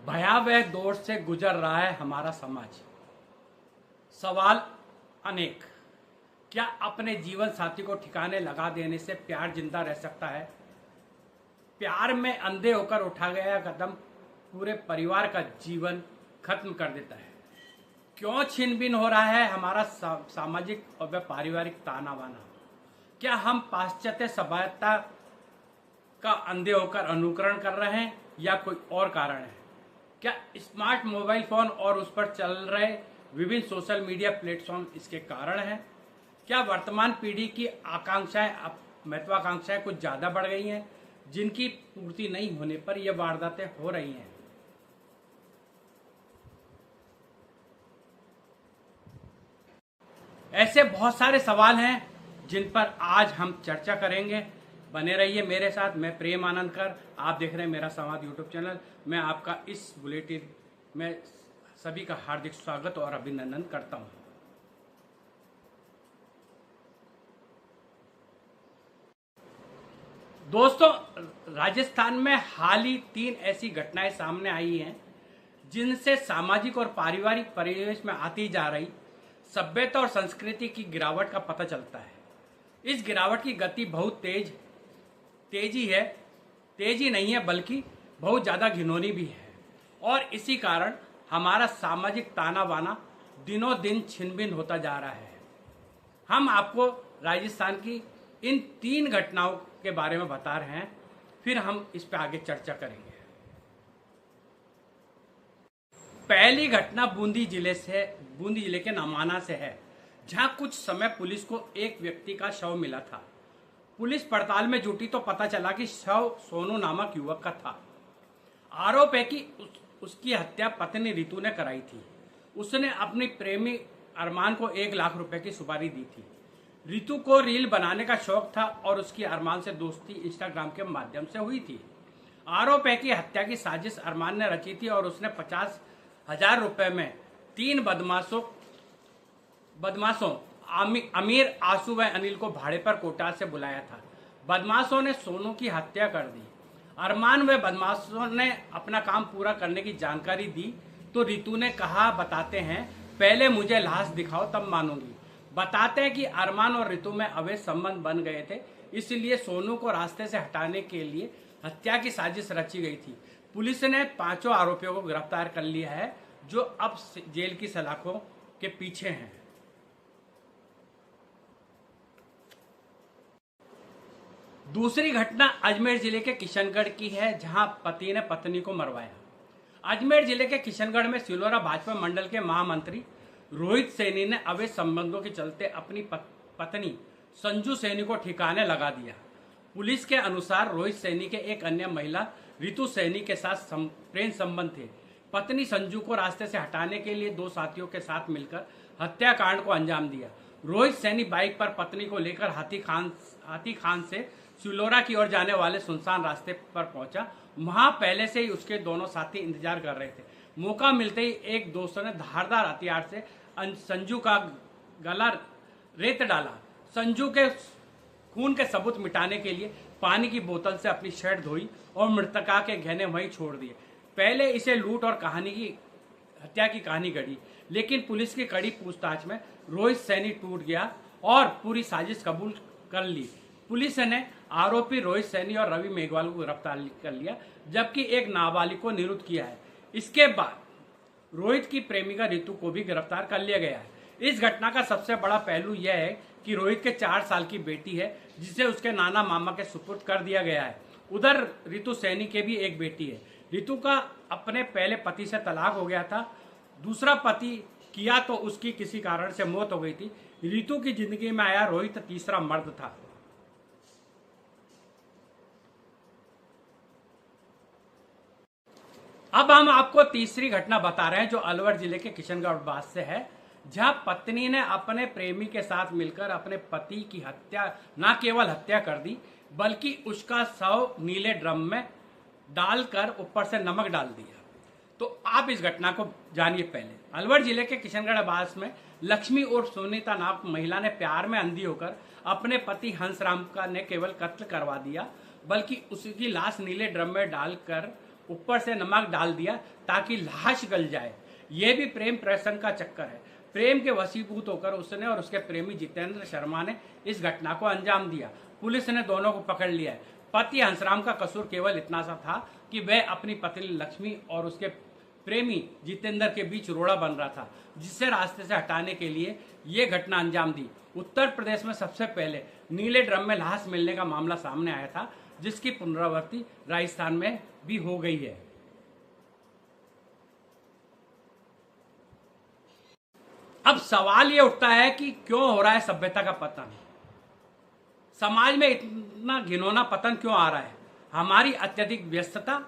भयावह दौर से गुजर रहा है हमारा समाज। सवाल अनेक। क्या अपने जीवन साथी को ठिकाने लगा देने से प्यार जिंदा रह सकता है? प्यार में अंधे होकर उठा गया कदम पूरे परिवार का जीवन खत्म कर देता है। क्यों छिन भिन हो रहा है हमारा सामाजिक और पारिवारिक ताना बाना? क्या हम पाश्चात्य सभ्यता का अंधे होकर अनुकरण कर रहे हैं या कोई और कारण है? क्या स्मार्ट मोबाइल फोन और उस पर चल रहे विभिन्न सोशल मीडिया प्लेटफॉर्म इसके कारण है? क्या वर्तमान पीढ़ी की आकांक्षाएं महत्वाकांक्षाएं कुछ ज्यादा बढ़ गई हैं, जिनकी पूर्ति नहीं होने पर यह वारदातें हो रही हैं? ऐसे बहुत सारे सवाल हैं जिन पर आज हम चर्चा करेंगे। बने रहिए मेरे साथ। मैं प्रेम आनंदकर, आप देख रहे हैं मेरा संवाद यूट्यूब चैनल। मैं आपका इस बुलेटिन में सभी का हार्दिक स्वागत और अभिनंदन करता हूं। दोस्तों, राजस्थान में हाल ही 3 ऐसी घटनाएं सामने आई हैं जिनसे सामाजिक और पारिवारिक परिवेश में आती जा रही सभ्यता और संस्कृति की गिरावट का पता चलता है। इस गिरावट की गति बहुत तेजी नहीं है बल्कि बहुत ज़्यादा घिनौनी भी है, और इसी कारण हमारा सामाजिक ताना बाना दिनों दिन छिन-भिन होता जा रहा है। हम आपको राजस्थान की इन 3 घटनाओं के बारे में बता रहे हैं, फिर हम इस पर आगे चर्चा करेंगे। पहली घटना बूंदी जिले के नमाना से है, जहां कुछ समय पुलिस को एक व्यक्ति का शव मिला था। पुलिस पड़ताल में जुटी तो पता चला कि शव सोनू नामक युवक का था। आरोप है कि उसकी हत्या पत्नी रितु ने कराई थी। उसने अपनी प्रेमी अरमान को 1 लाख रुपए की सुपारी दी थी। रितु को रील बनाने का शौक था और उसकी अरमान से दोस्ती इंस्टाग्राम के माध्यम से हुई थी। आरोप है कि हत्या की साजिश अरमान ने रची थी और उसने 50,000 रुपए में 3 बदमाशों अमीर, आसू व अनिल को भाड़े पर कोटा से बुलाया था। बदमाशों ने सोनू की हत्या कर दी। अरमान व बदमाशों ने अपना काम पूरा करने की जानकारी दी तो रितु ने कहा, बताते हैं पहले मुझे लाश दिखाओ तब मानूंगी। बताते हैं कि अरमान और रितु में अवैध संबंध बन गए थे, इसलिए सोनू को रास्ते से हटाने के लिए हत्या की साजिश रची गई थी। पुलिस ने 5 आरोपियों को गिरफ्तार कर लिया है, जो अब जेल की सलाखों के पीछे हैं। दूसरी घटना अजमेर जिले के किशनगढ़ की है, जहां पति ने पत्नी को मरवाया। अजमेर जिले के किशनगढ़ में सिलोरा भाजपा मंडल के महामंत्री रोहित सैनी ने अवैध संबंधों के चलते अपनी पत्नी संजू सैनी को ठिकाने लगा दिया। पुलिस के अनुसार रोहित सैनी के एक अन्य महिला रितु सैनी के साथ प्रेम संबंध थे। पत्नी संजू को रास्ते से हटाने के लिए 2 साथियों के साथ मिलकर हत्याकांड को अंजाम दिया। रोहित सैनी बाइक पर पत्नी को लेकर हाथी खान से सिलोरा की ओर जाने वाले सुनसान रास्ते पर पहुंचा। वहां पहले से ही उसके दोनों साथी इंतजार कर रहे थे। मौका मिलते ही एक दोस्त ने धारदार हथियार से संजू का गला रेत डाला। संजू के खून के सबूत मिटाने के लिए पानी की बोतल से अपनी शर्ट धोई और मृतका के गहने वहीं छोड़ दिए। पहले इसे लूट और हत्या की कहानी गढ़ी, लेकिन पुलिस की कड़ी पूछताछ में रोहित सैनी टूट गया और पूरी साजिश कबूल कर ली। पुलिस ने आरोपी रोहित सैनी और रवि मेघवाल को गिरफ्तार कर लिया, जबकि एक नाबालिग को निरुद्ध किया है। इसके बाद रोहित की प्रेमिका रितु को भी गिरफ्तार कर लिया गया है। इस घटना का सबसे बड़ा पहलू यह है कि रोहित के 4 साल की बेटी है, जिसे उसके नाना मामा के सुपुर्द कर दिया गया है। उधर रितु सैनी के भी एक बेटी है। रितु का अपने पहले पति से तलाक हो गया था। दूसरा पति किया तो उसकी किसी कारण से मौत हो गई थी। रितु की जिंदगी में आया रोहित तीसरा मर्द था। अब हम आपको तीसरी घटना बता रहे हैं, जो अलवर जिले के किशनगढ़ बास से है, जहां पत्नी ने अपने प्रेमी के साथ मिलकर अपने पति की हत्या, न केवल हत्या कर दी बल्कि उसका शव नीले ड्रम में डालकर ऊपर से नमक डाल दिया। तो आप इस घटना को जानिए। पहले अलवर जिले के किशनगढ़ बास में लक्ष्मी और सुनीता नामक महिला ने प्यार में अंधी होकर अपने पति हंसराम का ने केवल कत्ल करवा दिया, बल्कि उसकी लाश नीले ड्रम में डालकर ऊपर से नमक डाल दिया ताकि लाश गल जाए। ये भी प्रेम प्रसंग का चक्कर है। प्रेम के वशीभूत होकर उसने और उसके प्रेमी जितेंद्र शर्मा ने इस घटना को अंजाम दिया। पुलिस ने दोनों को पकड़ लिया है। पति हंसराम का कसूर केवल इतना सा था कि वह अपनी पत्नी लक्ष्मी और उसके प्रेमी जितेंद्र के बीच रोड़ा बन रहा था, जिससे रास्ते से हटाने के लिए ये घटना अंजाम दी। उत्तर प्रदेश में सबसे पहले नीले ड्रम में लाश मिलने का मामला सामने आया था, जिसकी पुनरावृत्ति राजस्थान में भी हो गई है। अब सवाल ये उठता है कि क्यों हो रहा है सभ्यता का पतन? समाज में इतना घिनौना पतन क्यों आ रहा है? हमारी अत्यधिक व्यस्तता,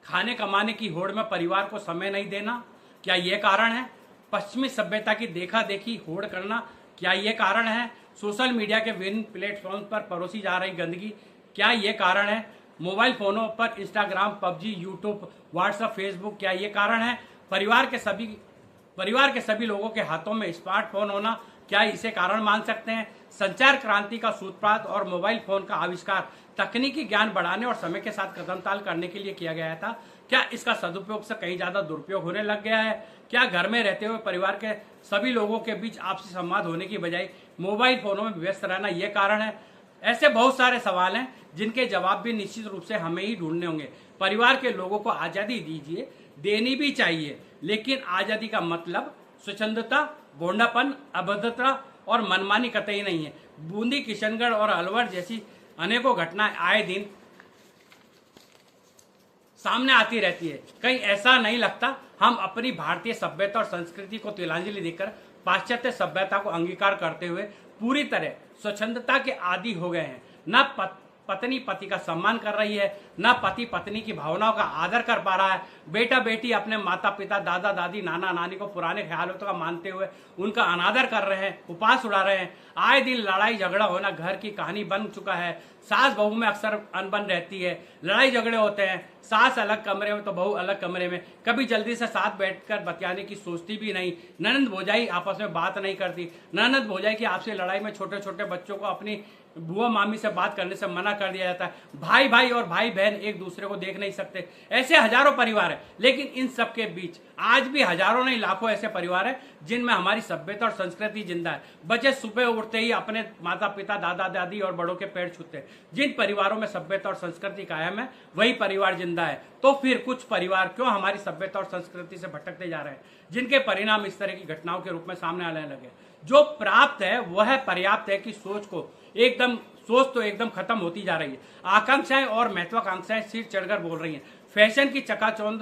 खाने कमाने की होड़ में परिवार को समय नहीं देना, क्या ये कारण है? पश्चिमी सभ्यता की देखा देखी होड़ करना, क्या ये कारण है? सोशल मीडिया के विभिन्न प्लेटफॉर्म पर परोसी जा रही गंदगी, क्या ये कारण है? मोबाइल फोनों पर Instagram, PUBG, YouTube, WhatsApp, Facebook, क्या ये कारण है? परिवार के सभी लोगों के हाथों में स्मार्टफोन होना, क्या इसे कारण मान सकते हैं? संचार क्रांति का सूत्रपात और मोबाइल फोन का आविष्कार तकनीकी ज्ञान बढ़ाने और समय के साथ कदमताल करने के लिए किया गया था। क्या इसका सदुपयोग से कहीं ज्यादा दुरुपयोग होने लग गया है? क्या घर में रहते हुए परिवार के सभी लोगों के बीच आपसी संवाद होने की बजाय मोबाइल फोनों में व्यस्त रहना यह कारण है? ऐसे बहुत सारे सवाल हैं जिनके जवाब भी निश्चित रूप से हमें ही ढूंढने होंगे। परिवार के लोगों को आजादी दीजिए, देनी भी चाहिए, लेकिन आजादी का मतलब स्वच्छंदता, गोंडापन, अभद्रता और मनमानी कतई नहीं है। बूंदी, किशनगढ़ और अलवर जैसी अनेकों घटनाएं आए दिन सामने आती रहती है। कहीं ऐसा नहीं लगता हम अपनी भारतीय सभ्यता और संस्कृति को तिलांजलि देकर पाश्चात्य सभ्यता को अंगीकार करते हुए पूरी तरह स्वच्छंदता के आदी हो गए हैं? न पत्नी पति का सम्मान कर रही है, न पति पत्नी की भावनाओं का आदर कर पा रहा है। बेटा बेटी अपने माता पिता, दादा दादी, नाना नानी को पुराने ख्यालों का मानते हुए उनका अनादर कर रहे हैं, उपवास उड़ा रहे हैं। आए दिन लड़ाई झगड़ा होना घर की कहानी बन चुका है। सास बहू में अक्सर अनबन रहती है, लड़ाई झगड़े होते हैं। सास अलग कमरे में तो बहू अलग कमरे में, कभी जल्दी से साथ बैठकर बतियाने की सोचती भी नहीं। ननंद भौजाई आपस में बात नहीं करती। ननंद भौजाई की आपसी लड़ाई में छोटे छोटे बच्चों को अपनी बुआ मामी से बात करने से मना कर दिया जाता है। भाई भाई और भाई बहन एक दूसरे को देख नहीं सकते। ऐसे हजारों परिवार है, लेकिन इन सब के बीच आज भी हजारों नहीं लाखों ऐसे परिवार है जिनमें हमारी सभ्यता और संस्कृति जिंदा है। बच्चे सुबह उठते ही अपने माता पिता, दादा दादी और बड़ों के पैर छूते हैं। जिन परिवारों में सभ्यता और संस्कृति कायम है वही परिवार जिंदा है। तो फिर कुछ परिवार क्यों हमारी सभ्यता और संस्कृति से भटकते जा रहे हैं, जिनके परिणाम इस तरह की घटनाओं के रूप में सामने आने लगे? जो प्राप्त है वह पर्याप्त है कि सोच तो एकदम खत्म होती जा रही है। आकांक्षाएं और महत्वाकांक्षाएं सिर चढ़कर बोल रही हैं। फैशन की चकाचौंध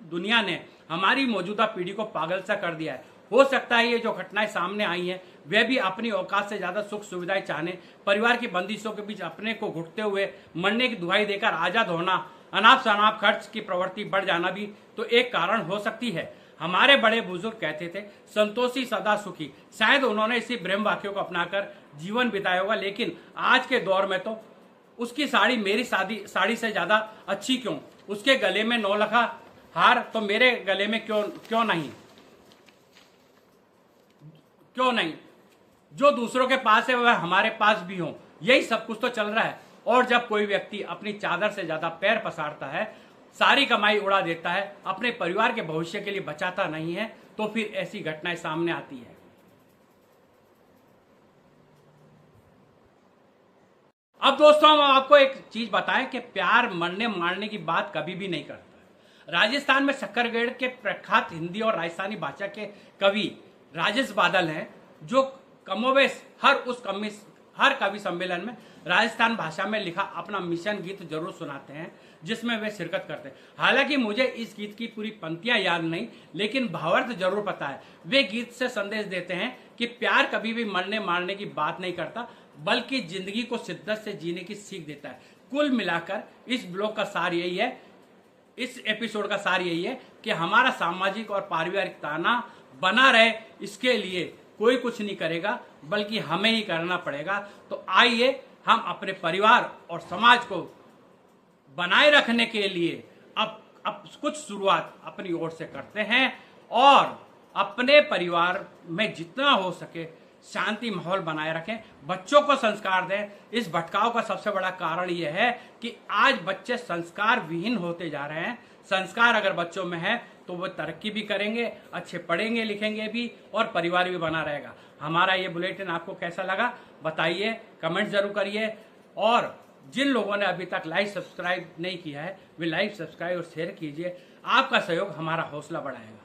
दुनिया ने हमारी मौजूदा पीढ़ी को पागल सा कर दिया है। हो सकता है ये जो घटनाएं सामने आई हैं वे भी अपनी औकात से ज्यादा सुख सुविधाएं चाहने, परिवार की बंदिशों के बीच अपने को घुटते हुए मरने की दुहाई देकर आजाद होना, अनाप शनाप खर्च की प्रवृत्ति बढ़ जाना भी तो एक कारण हो सकती है। हमारे बड़े बुजुर्ग कहते थे, संतोषी सदा सुखी। शायद उन्होंने इसी ब्रह्म वाक्यों को अपनाकर जीवन बिताया होगा, लेकिन आज के दौर में तो उसकी साड़ी मेरी साड़ी से ज्यादा अच्छी क्यों? उसके गले में 9 लखा हार तो मेरे गले में क्यों नहीं? जो दूसरों के पास है वह हमारे पास भी हो, यही सब कुछ तो चल रहा है। और जब कोई व्यक्ति अपनी चादर से ज्यादा पैर पसारता है, सारी कमाई उड़ा देता है, अपने परिवार के भविष्य के लिए बचाता नहीं है, तो फिर ऐसी घटनाएं सामने आती है। अब दोस्तों हम आपको एक चीज बताएं कि प्यार मरने मारने की बात कभी भी नहीं करता। राजस्थान में सक्करगढ़ के प्रख्यात हिंदी और राजस्थानी भाषा के कवि राजेश बादल हैं, जो कमोवेश हर कवि सम्मेलन में राजस्थान भाषा में लिखा अपना मिशन गीत जरूर सुनाते हैं, जिसमें वे शिरकत करते हैं। हालांकि मुझे इस गीत की पूरी पंक्तियां याद नहीं, लेकिन भावार्थ जरूर पता है। वे गीत से संदेश देते हैं कि प्यार कभी भी मरने मारने की बात नहीं करता, बल्कि जिंदगी को शिद्दत से जीने की सीख देता है। कुल मिलाकर इस ब्लॉग का सार यही है, इस एपिसोड का सार यही है कि हमारा सामाजिक और पारिवारिक ताना बना रहे, इसके लिए कोई कुछ नहीं करेगा, बल्कि हमें ही करना पड़ेगा। तो आइए हम अपने परिवार और समाज को बनाए रखने के लिए अब कुछ शुरुआत अपनी ओर से करते हैं और अपने परिवार में जितना हो सके शांति माहौल बनाए रखें, बच्चों को संस्कार दें। इस भटकाव का सबसे बड़ा कारण यह है कि आज बच्चे संस्कार विहीन होते जा रहे हैं, संस्कार अगर बच्चों में है तो वो तरक्की भी करेंगे, अच्छे पढ़ेंगे लिखेंगे भी और परिवार भी बना रहेगा। हमारा ये बुलेटिन आपको कैसा लगा बताइए, कमेंट जरूर करिए। और जिन लोगों ने अभी तक लाइक सब्सक्राइब नहीं किया है वे लाइक सब्सक्राइब और शेयर कीजिए। आपका सहयोग हमारा हौसला बढ़ाएगा।